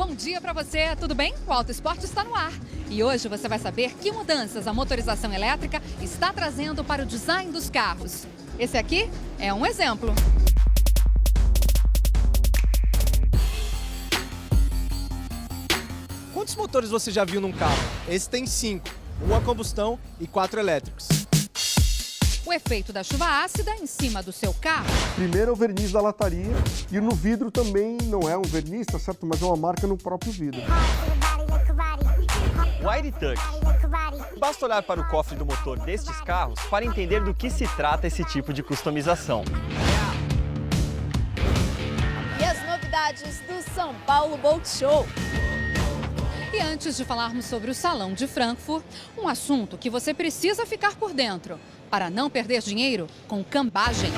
bom dia para você, tudo bem? O Auto Esporte está no ar. E hoje você vai saber que mudanças a motorização elétrica está trazendo para o design dos carros. Esse aqui é um exemplo. Quantos motores você já viu num carro? Esse tem 5, 1 a combustão e 4 elétricos. O efeito da chuva ácida em cima do seu carro. Primeiro é o verniz da lataria e no vidro também não é um verniz, tá certo? Mas é uma marca no próprio vidro. White Touch. Basta olhar para o cofre do motor destes carros para entender do que se trata esse tipo de customização. E as novidades do São Paulo Boat Show. E antes de falarmos sobre o Salão de Frankfurt, um assunto que você precisa ficar por dentro para não perder dinheiro com cambagem.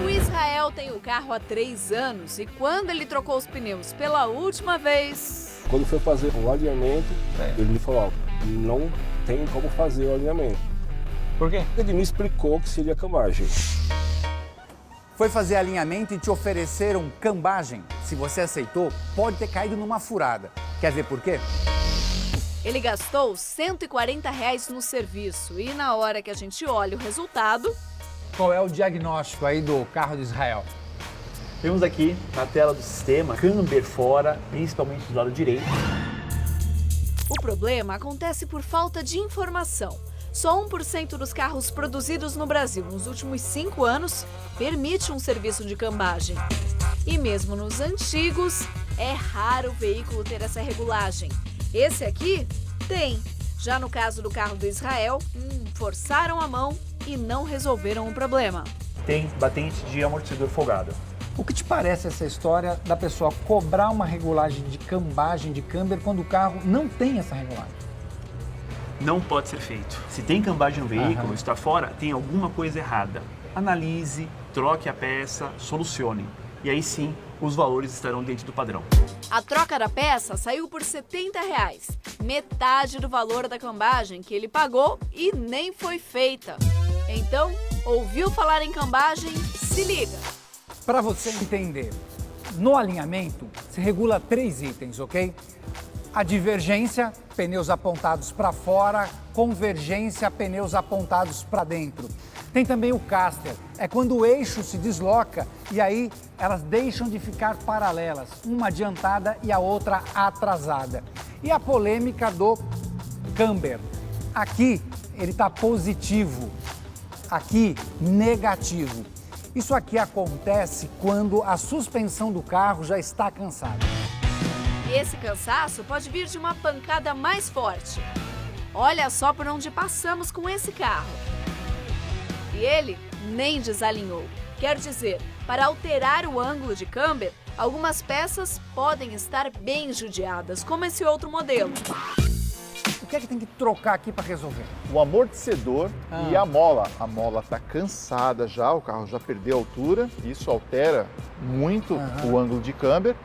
O Israel tem o carro há 3 anos e quando ele trocou os pneus pela última vez... Quando foi fazer o alinhamento, ele me falou, ó, não tem como fazer o alinhamento. Por quê? Ele me explicou que seria cambagem. Foi fazer alinhamento e te ofereceram cambagem. Se você aceitou, pode ter caído numa furada. Quer ver por quê? Ele gastou R$ 140 no serviço e na hora que a gente olha o resultado... Qual é o diagnóstico aí do carro de Israel? Temos aqui na tela do sistema câmber fora, principalmente do lado direito. O problema acontece por falta de informação. Só 1% dos carros produzidos no Brasil nos últimos 5 anos permite um serviço de cambagem. E mesmo nos antigos, é raro o veículo ter essa regulagem. Esse aqui tem. Já no caso do carro do Israel, forçaram a mão e não resolveram o problema. Tem batente de amortecedor folgada. O que te parece essa história da pessoa cobrar uma regulagem de cambagem de câmber quando o carro não tem essa regulagem? Não pode ser feito. Se tem cambagem no veículo, está fora, tem alguma coisa errada. Analise, troque a peça, solucione. E aí sim, os valores estarão dentro do padrão. A troca da peça saiu por R$ 70, metade do valor da cambagem que ele pagou e nem foi feita. Então, ouviu falar em cambagem? Se liga! Para você entender, no alinhamento se regula 3 itens, ok? A divergência, pneus apontados para fora, convergência, pneus apontados para dentro. Tem também o caster, é quando o eixo se desloca e aí elas deixam de ficar paralelas, uma adiantada e a outra atrasada. E a polêmica do camber. Aqui ele está positivo, aqui negativo. Isso aqui acontece quando a suspensão do carro já está cansada. Esse cansaço pode vir de uma pancada mais forte. Olha só por onde passamos com esse carro. E ele nem desalinhou. Quer dizer, para alterar o ângulo de câmber, algumas peças podem estar bem judiadas, como esse outro modelo. O que é que tem que trocar aqui para resolver? O amortecedor e a mola. A mola está cansada já, o carro já perdeu altura, isso altera muito o ângulo de câmber.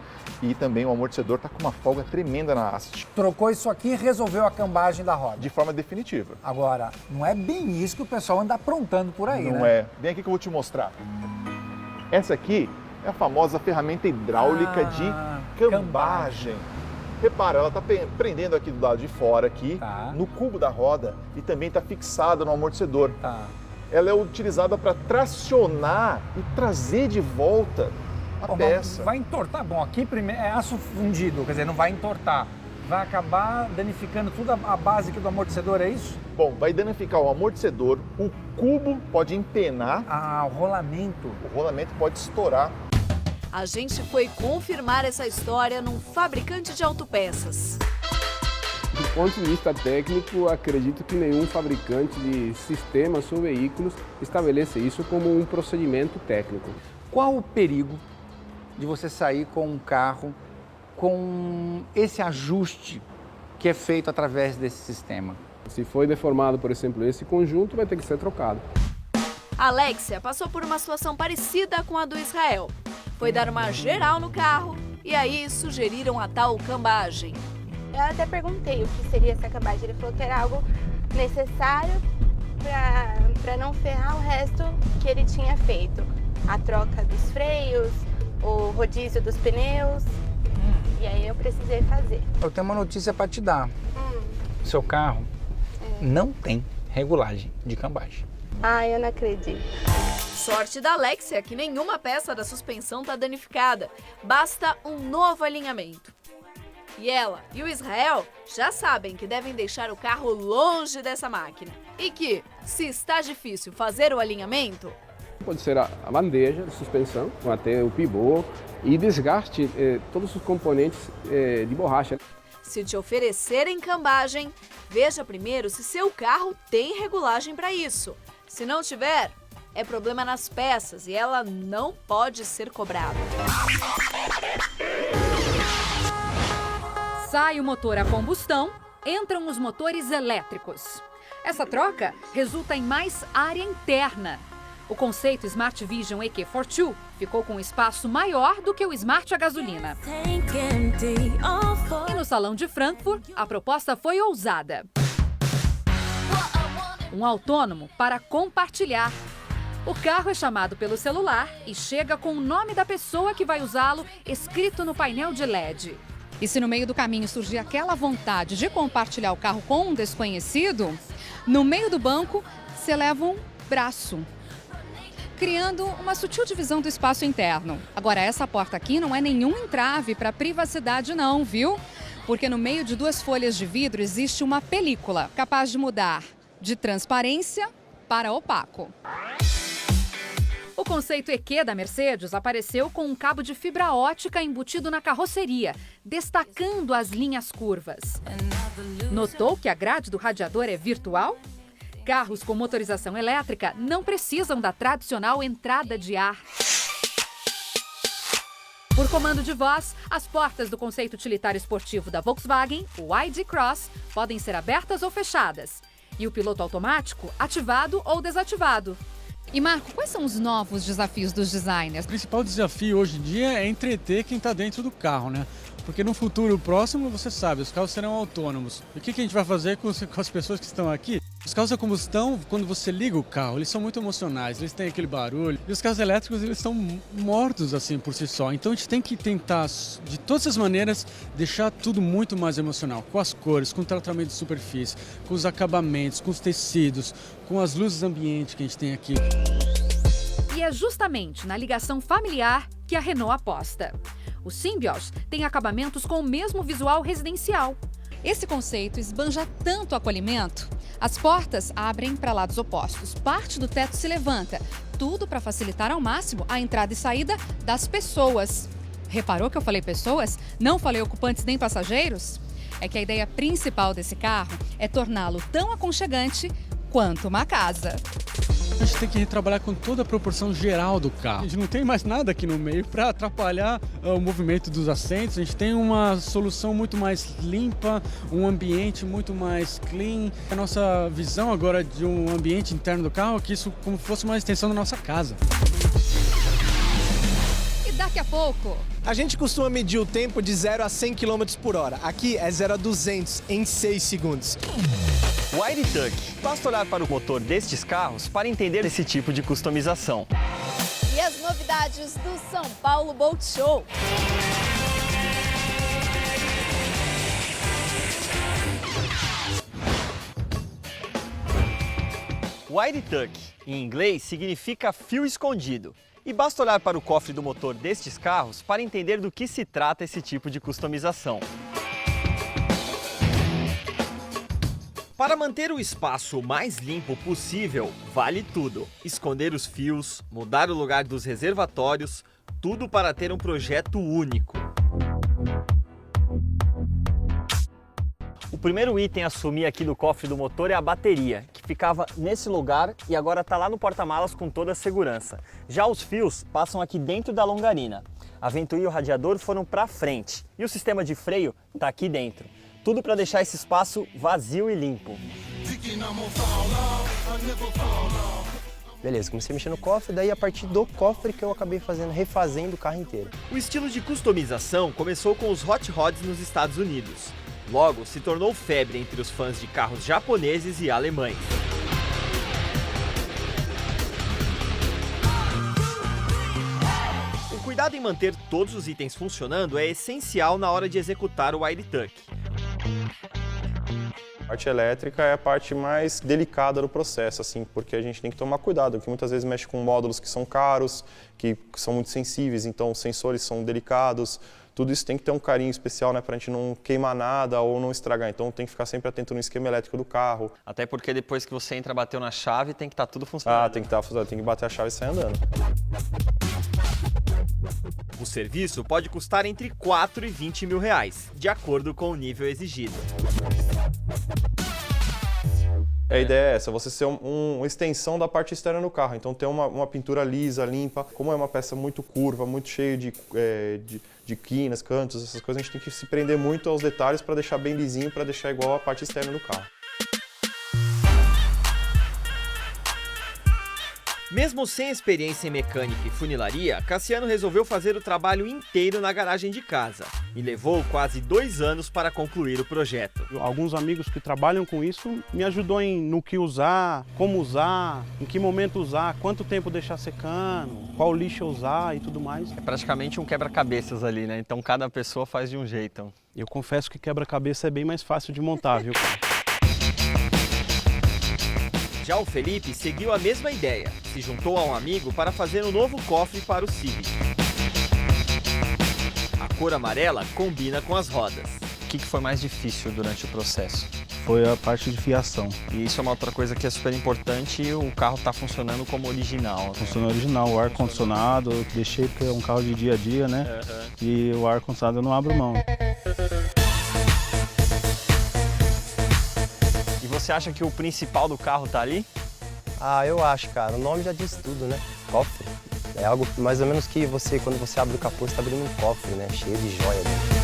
E também o amortecedor está com uma folga tremenda na haste. Trocou isso aqui e resolveu a cambagem da roda. De forma definitiva. Agora, não é bem isso que o pessoal anda aprontando por aí, né? Não é. Vem aqui que eu vou te mostrar. Essa aqui é a famosa ferramenta hidráulica de cambagem. Repara, ela está prendendo aqui do lado de fora, aqui, no cubo da roda e também está fixada no amortecedor. Ela é utilizada para tracionar e trazer de volta a peça. Vai entortar. Bom, aqui primeiro é aço fundido, quer dizer, não vai entortar. Vai acabar danificando tudo a base aqui do amortecedor, é isso? Bom, vai danificar o amortecedor, o cubo pode empenar. O rolamento. O rolamento pode estourar. A gente foi confirmar essa história num fabricante de autopeças. Do ponto de vista técnico, acredito que nenhum fabricante de sistemas ou veículos estabelece isso como um procedimento técnico. Qual o perigo de você sair com um carro com esse ajuste que é feito através desse sistema? Se foi deformado, por exemplo, esse conjunto, vai ter que ser trocado. A Alexia passou por uma situação parecida com a do Israel. Foi dar uma geral no carro e aí sugeriram a tal cambagem. Eu até perguntei o que seria essa cambagem. Ele falou que era algo necessário para não ferrar o resto que ele tinha feito. A troca dos freios, o rodízio dos pneus. E aí eu precisei fazer. Eu tenho uma notícia para te dar. Seu carro não tem regulagem de cambagem. Ai, eu não acredito. Sorte da Alexia é que nenhuma peça da suspensão está danificada. Basta um novo alinhamento. E ela e o Israel já sabem que devem deixar o carro longe dessa máquina. E que, se está difícil fazer o alinhamento, Pode ser a bandeja de suspensão, com até o pivô e desgaste todos os componentes de borracha. se te oferecerem cambagem, veja primeiro se seu carro tem regulagem para isso. Se não tiver, é problema nas peças e ela não pode ser cobrada. Sai o motor a combustão, entram os motores elétricos. Essa troca resulta em mais área interna. O conceito Smart Vision EQ42 ficou com um espaço maior do que o Smart a gasolina. E no Salão de Frankfurt, a proposta foi ousada. Um autônomo para compartilhar. O carro é chamado pelo celular e chega com o nome da pessoa que vai usá-lo escrito no painel de LED. E se no meio do caminho surgir aquela vontade de compartilhar o carro com um desconhecido, no meio do banco você leva um braço, criando uma sutil divisão do espaço interno. Agora, essa porta aqui não é nenhum entrave para privacidade não, viu? Porque no meio de duas folhas de vidro existe uma película capaz de mudar de transparência para opaco. O conceito EQ da Mercedes apareceu com um cabo de fibra ótica embutido na carroceria, destacando as linhas curvas. Notou que a grade do radiador é virtual? Carros com motorização elétrica não precisam da tradicional entrada de ar. Por comando de voz, as portas do conceito utilitário esportivo da Volkswagen, o ID Cross, podem ser abertas ou fechadas. E o piloto automático ativado ou desativado. E Marco, quais são os novos desafios dos designers? O principal desafio hoje em dia é entreter quem está dentro do carro, né? Porque no futuro próximo, você sabe, os carros serão autônomos. E o que a gente vai fazer com as pessoas que estão aqui? Os carros a combustão, quando você liga o carro, eles são muito emocionais, eles têm aquele barulho. E os carros elétricos, eles estão mortos assim por si só. Então a gente tem que tentar, de todas as maneiras, deixar tudo muito mais emocional. Com as cores, com o tratamento de superfície, com os acabamentos, com os tecidos, com as luzes ambientes que a gente tem aqui. E é justamente na ligação familiar que a Renault aposta. O Symbiote tem acabamentos com o mesmo visual residencial. Esse conceito esbanja tanto acolhimento. As portas abrem para lados opostos, parte do teto se levanta, tudo para facilitar ao máximo a entrada e saída das pessoas. Reparou que eu falei pessoas? Não falei ocupantes nem passageiros? É que a ideia principal desse carro é torná-lo tão aconchegante quanto uma casa. A gente tem que retrabalhar com toda a proporção geral do carro. A gente não tem mais nada aqui no meio para atrapalhar o movimento dos assentos. A gente tem uma solução muito mais limpa, um ambiente muito mais clean. A nossa visão agora de um ambiente interno do carro é que isso como fosse uma extensão da nossa casa. E daqui a pouco... A gente costuma medir o tempo de 0 a 100 km por hora. Aqui é 0 a 200 em 6 segundos. O ID.Tuck. Basta olhar para o motor destes carros para entender esse tipo de customização. E as novidades do São Paulo Boat Show. O ID.Tuck, em inglês, significa fio escondido. E basta olhar para o cofre do motor destes carros para entender do que se trata esse tipo de customização. Para manter o espaço o mais limpo possível, vale tudo. Esconder os fios, mudar o lugar dos reservatórios, tudo para ter um projeto único. O primeiro item a assumir aqui do cofre do motor é a bateria, que ficava nesse lugar e agora está lá no porta-malas com toda a segurança. Já os fios passam aqui dentro da longarina. A ventoinha e o radiador foram para frente e o sistema de freio está aqui dentro. Tudo para deixar esse espaço vazio e limpo. Beleza, comecei a mexer no cofre, daí a partir do cofre que eu acabei refazendo o carro inteiro. O estilo de customização começou com os Hot Rods nos Estados Unidos. Logo, se tornou febre entre os fãs de carros japoneses e alemães. O cuidado em manter todos os itens funcionando é essencial na hora de executar o Wire Tuck. A parte elétrica é a parte mais delicada do processo, assim, porque a gente tem que tomar cuidado, porque muitas vezes mexe com módulos que são caros, que são muito sensíveis, então os sensores são delicados. Tudo isso tem que ter um carinho especial, né, para a gente não queimar nada ou não estragar. Então tem que ficar sempre atento no esquema elétrico do carro. Até porque depois que você entra, bateu na chave, tem que estar tudo funcionando. Ah, tem que estar funcionando, tem que bater a chave e sair andando. O serviço pode custar entre 4 e 20 mil reais, de acordo com o nível exigido. A ideia é essa, você ser uma extensão da parte externa do carro. Então ter uma pintura lisa, limpa. Como é uma peça muito curva, muito cheia de quinas, cantos, essas coisas, a gente tem que se prender muito aos detalhes para deixar bem lisinho, para deixar igual a parte externa do carro. Mesmo sem experiência em mecânica e funilaria, Cassiano resolveu fazer o trabalho inteiro na garagem de casa e levou quase 2 anos para concluir o projeto. Alguns amigos que trabalham com isso me ajudou no que usar, como usar, em que momento usar, quanto tempo deixar secando, qual lixo usar e tudo mais. É praticamente um quebra-cabeças ali, né? Então cada pessoa faz de um jeito. Eu confesso que quebra-cabeça é bem mais fácil de montar, viu? Já o Felipe seguiu a mesma ideia, se juntou a um amigo para fazer um novo cofre para o Civic. A cor amarela combina com as rodas. O que foi mais difícil durante o processo? Foi a parte de fiação. E isso é uma outra coisa que é super importante, e o carro está funcionando como original. Funciona original, o ar-condicionado, eu deixei porque é um carro de dia a dia, né? E o ar-condicionado eu não abro mão. Você acha que o principal do carro tá ali? Ah, eu acho, cara. O nome já diz tudo, né? Cofre. É algo mais ou menos que quando você abre o capô, você tá abrindo um cofre, né? Cheio de joia dentro.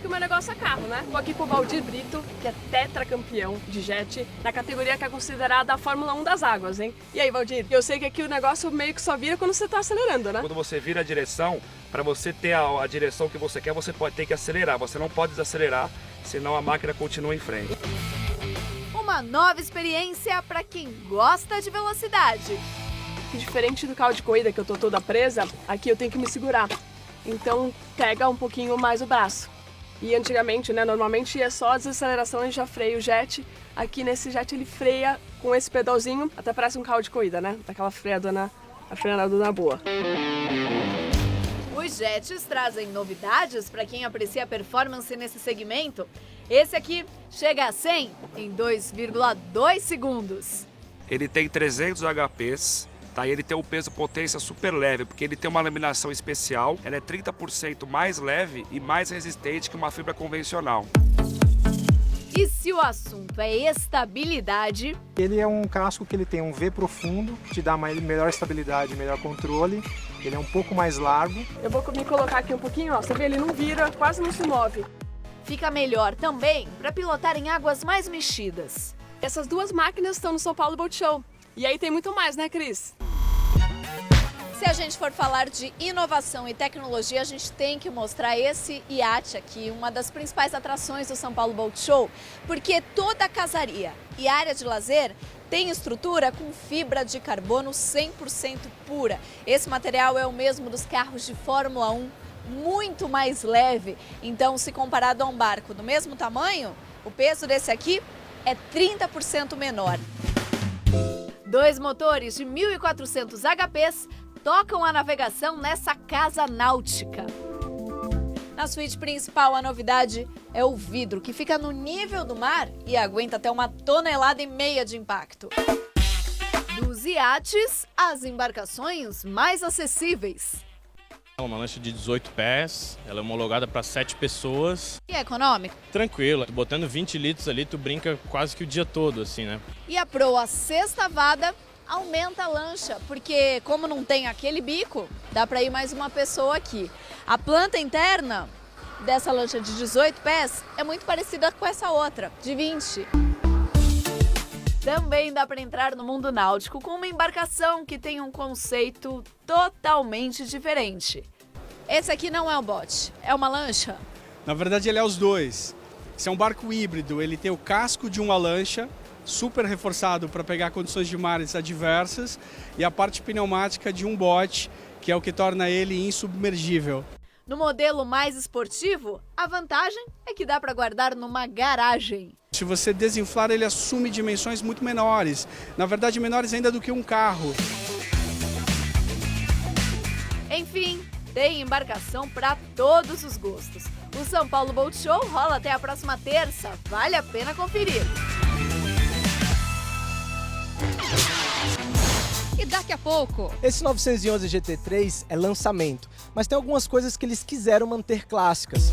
Que o meu negócio é carro, né? Tô aqui com o Valdir Brito, que é tetracampeão de jet, na categoria que é considerada a Fórmula 1 das águas, hein? E aí, Valdir? Eu sei que aqui o negócio meio que só vira quando você tá acelerando, né? Quando você vira a direção, para você ter a direção que você quer, você pode ter que acelerar. Você não pode desacelerar, senão a máquina continua em frente. Uma nova experiência para quem gosta de velocidade. Diferente do carro de corrida, que eu tô toda presa, aqui eu tenho que me segurar. Então, pega um pouquinho mais o braço. E antigamente, né, normalmente é só a desaceleração e já freia o jet. Aqui nesse jet ele freia com esse pedalzinho, até parece um carro de corrida, né? Daquela freadona boa. Os jets trazem novidades para quem aprecia a performance nesse segmento. Esse aqui chega a 100 em 2,2 segundos. Ele tem 300 HPs. Tá, ele tem um peso potência super leve, porque ele tem uma laminação especial. Ela é 30% mais leve e mais resistente que uma fibra convencional. E se o assunto é estabilidade... Ele é um casco que ele tem um V profundo, te dá melhor estabilidade, melhor controle. Ele é um pouco mais largo. Eu vou me colocar aqui um pouquinho, ó. Você vê, ele não vira, quase não se move. Fica melhor também para pilotar em águas mais mexidas. Essas duas máquinas estão no São Paulo Boat Show. E aí tem muito mais, né, Cris? Se a gente for falar de inovação e tecnologia, a gente tem que mostrar esse iate aqui, uma das principais atrações do São Paulo Boat Show, porque toda a casaria e área de lazer tem estrutura com fibra de carbono 100% pura. Esse material é o mesmo dos carros de Fórmula 1, muito mais leve. Então, se comparado a um barco do mesmo tamanho, o peso desse aqui é 30% menor. 2 motores de 1.400 HPs tocam a navegação nessa casa náutica. Na suíte principal, a novidade é o vidro, que fica no nível do mar e aguenta até 1,5 toneladas de impacto. Dos iates às embarcações mais acessíveis. É uma lancha de 18 pés, ela é homologada para 7 pessoas. E é econômico? Tranquilo, botando 20 litros ali, tu brinca quase que o dia todo, assim, né? E a proa sextavada aumenta a lancha, porque como não tem aquele bico, dá para ir mais uma pessoa aqui. A planta interna dessa lancha de 18 pés é muito parecida com essa outra, de 20. Também dá para entrar no mundo náutico com uma embarcação que tem um conceito totalmente diferente. Esse aqui não é um bote, é uma lancha? Na verdade, ele é os dois. Esse é um barco híbrido, ele tem o casco de uma lancha, super reforçado para pegar condições de mares adversas, e a parte pneumática de um bote, que é o que torna ele insubmergível. No modelo mais esportivo, a vantagem é que dá para guardar numa garagem. Se você desinflar, ele assume dimensões muito menores, na verdade menores ainda do que um carro. Enfim, tem embarcação para todos os gostos. O São Paulo Boat Show rola até a próxima terça. Vale a pena conferir. E daqui a pouco... Esse 911 GT3 é lançamento, mas tem algumas coisas que eles quiseram manter clássicas.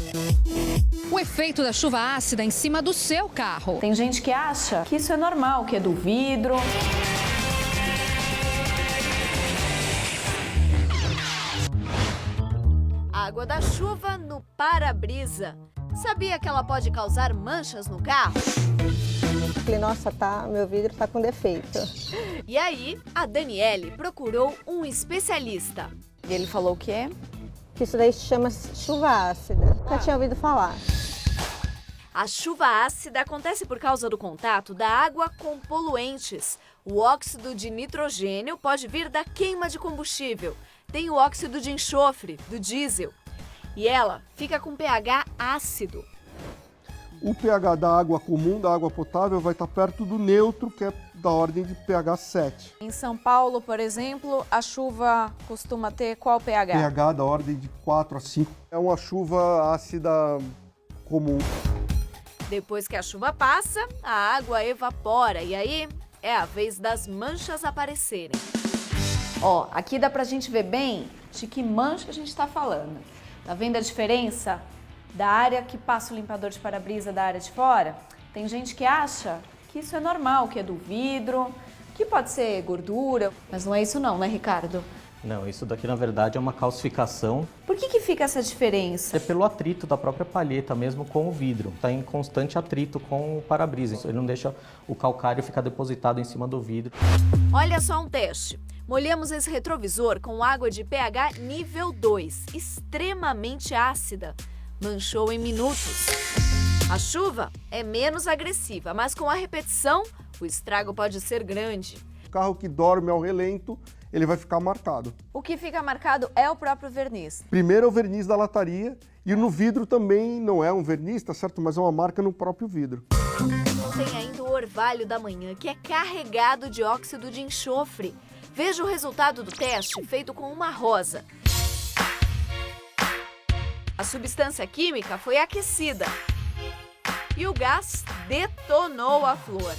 O efeito da chuva ácida em cima do seu carro. Tem gente que acha que isso é normal, que é do vidro. Água da chuva no para-brisa. Sabia que ela pode causar manchas no carro? Falei, nossa, meu vidro tá com defeito. E aí, a Daniele procurou um especialista. E ele falou o quê? Que isso daí se chama chuva ácida. Nunca tinha ouvido falar. A chuva ácida acontece por causa do contato da água com poluentes. O óxido de nitrogênio pode vir da queima de combustível. Tem o óxido de enxofre, do diesel. E ela fica com pH ácido. O pH da água comum, da água potável, vai estar perto do neutro, que é da ordem de pH 7. Em São Paulo, por exemplo, a chuva costuma ter qual pH? pH da ordem de 4 a 5. É uma chuva ácida comum. Depois que a chuva passa, a água evapora e aí é a vez das manchas aparecerem. Ó, aqui dá pra gente ver bem de que mancha a gente tá falando. Tá vendo a diferença da área que passa o limpador de para-brisa da área de fora? Tem gente que acha que isso é normal, que é do vidro, que pode ser gordura, mas não é isso não, né, Ricardo? Não, isso daqui na verdade é uma calcificação. Por que fica essa diferença? É pelo atrito da própria palheta mesmo com o vidro. Está em constante atrito com o para-brisa. Ele não deixa o calcário ficar depositado em cima do vidro. Olha só um teste. Molhamos esse retrovisor com água de pH nível 2, extremamente ácida. Manchou em minutos. A chuva é menos agressiva, mas com a repetição, o estrago pode ser grande. O carro que dorme ao relento, ele vai ficar marcado. O que fica marcado é o próprio verniz. Primeiro é o verniz da lataria e no vidro também não é um verniz, tá certo? Mas é uma marca no próprio vidro. Tem ainda o orvalho da manhã, que é carregado de óxido de enxofre. Veja o resultado do teste feito com uma rosa. A substância química foi aquecida e o gás detonou a flor.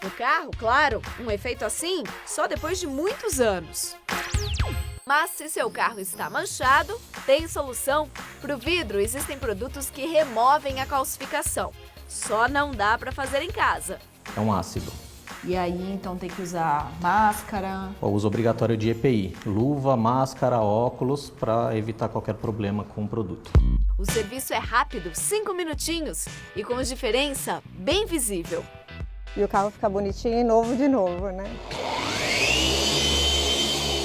No carro, claro, um efeito assim só depois de muitos anos. Mas se seu carro está manchado, tem solução. Para o vidro, existem produtos que removem a calcificação. Só não dá para fazer em casa. É um ácido. E aí, então, tem que usar máscara? O uso obrigatório de EPI. Luva, máscara, óculos, para evitar qualquer problema com o produto. O serviço é rápido, 5 minutinhos. E com diferença bem visível. E o carro fica bonitinho e novo de novo, né?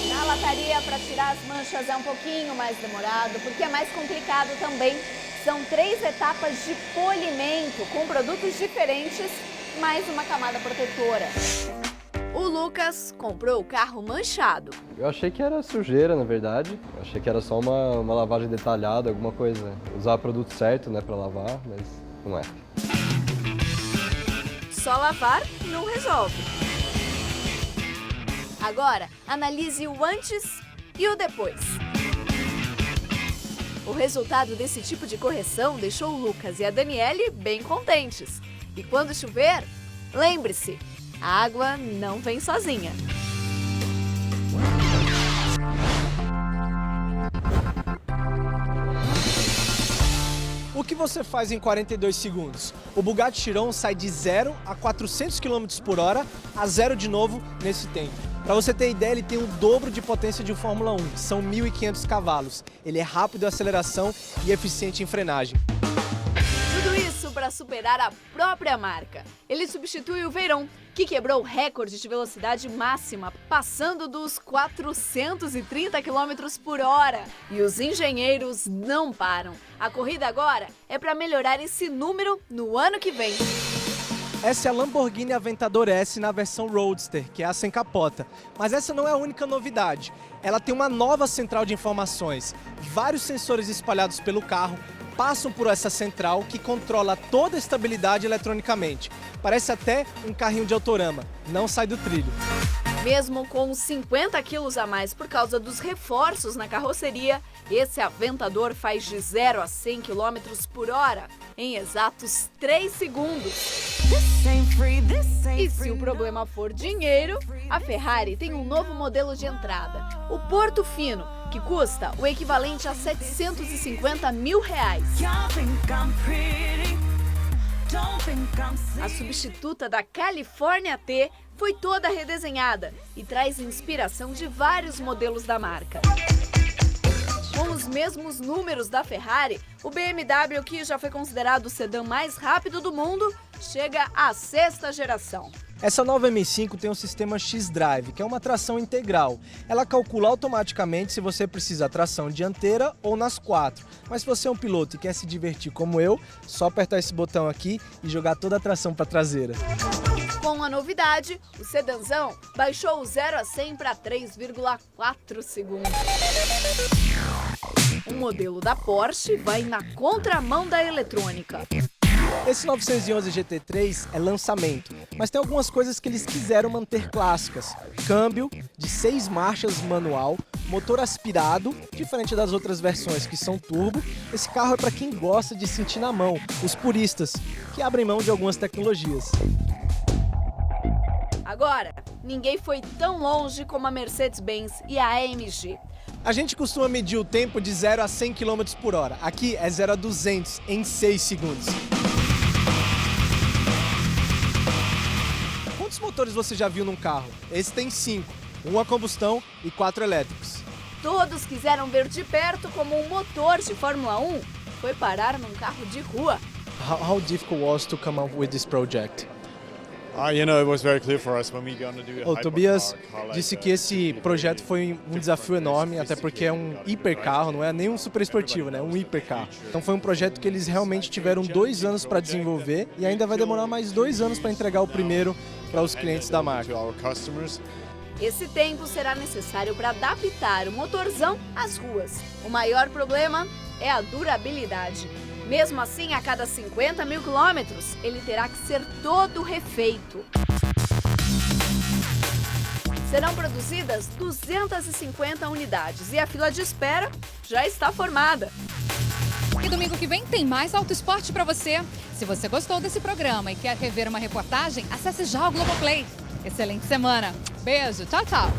Na lataria, para tirar as manchas é um pouquinho mais demorado, porque é mais complicado também. São 3 etapas de polimento, com produtos diferentes, mais uma camada protetora. O Lucas comprou o carro manchado. Eu achei que era sujeira, na verdade. Eu achei que era só uma lavagem detalhada, alguma coisa. Usar o produto certo, né, para lavar, mas não é. Só lavar não resolve. Agora, analise o antes e o depois. O resultado desse tipo de correção deixou o Lucas e a Daniele bem contentes. E quando chover, lembre-se, a água não vem sozinha. O que você faz em 42 segundos? O Bugatti Chiron sai de 0 a 400 km por hora a 0 de novo nesse tempo. Para você ter ideia, ele tem o dobro de potência de um Fórmula 1, são 1.500 cavalos. Ele é rápido em aceleração e eficiente em frenagem. Tudo isso para superar a própria marca. Ele substitui o Veyron, que quebrou o recorde de velocidade máxima, passando dos 430 km por hora. E os engenheiros não param. A corrida agora é para melhorar esse número no ano que vem. Essa é a Lamborghini Aventador S na versão Roadster, que é a sem capota. Mas essa não é a única novidade. Ela tem uma nova central de informações. Vários sensores espalhados pelo carro passam por essa central que controla toda a estabilidade eletronicamente. Parece até um carrinho de autorama, não sai do trilho. Mesmo com 50 quilos a mais por causa dos reforços na carroceria, esse Aventador faz de 0 a 100 km por hora em exatos 3 segundos. E se o problema for dinheiro, a Ferrari tem um novo modelo de entrada, o Portofino, que custa o equivalente a R$750 mil. A substituta da California T foi toda redesenhada e traz inspiração de vários modelos da marca. Com os mesmos números da Ferrari, o BMW, que já foi considerado o sedã mais rápido do mundo, chega à 6ª geração. Essa nova M5 tem um sistema X-Drive, que é uma tração integral. Ela calcula automaticamente se você precisa tração dianteira ou nas 4. Mas se você é um piloto e quer se divertir como eu, só apertar esse botão aqui e jogar toda a tração para a traseira. Com a novidade, o sedanzão baixou o 0 a 100 para 3,4 segundos. O modelo da Porsche vai na contramão da eletrônica. Esse 911 GT3 é lançamento, mas tem algumas coisas que eles quiseram manter clássicas. Câmbio de 6 marchas manual, motor aspirado, diferente das outras versões que são turbo. Esse carro é para quem gosta de sentir na mão, os puristas, que abrem mão de algumas tecnologias. Agora, ninguém foi tão longe como a Mercedes-Benz e a AMG. A gente costuma medir o tempo de 0 a 100 km por hora. Aqui é 0 a 200 em 6 segundos. Quantos motores você já viu num carro? Esse tem 5, 1 a combustão e 4 elétricos. Todos quiseram ver de perto como um motor de Fórmula 1 foi parar num carro de rua. How difficult was to come up with this project? O Tobias disse que esse projeto foi um desafio enorme, até porque é um hipercarro, não é nem um super esportivo, né? É um hipercarro. Então foi um projeto que eles realmente tiveram 2 anos para desenvolver e ainda vai demorar mais 2 anos para entregar o primeiro para os clientes da marca. Esse tempo será necessário para adaptar o motorzão às ruas. O maior problema é a durabilidade. Mesmo assim, a cada 50 mil quilômetros, ele terá que ser todo refeito. Serão produzidas 250 unidades e a fila de espera já está formada. E domingo que vem tem mais Auto Esporte para você. Se você gostou desse programa e quer rever uma reportagem, acesse já o Globoplay. Excelente semana. Beijo, tchau, tchau.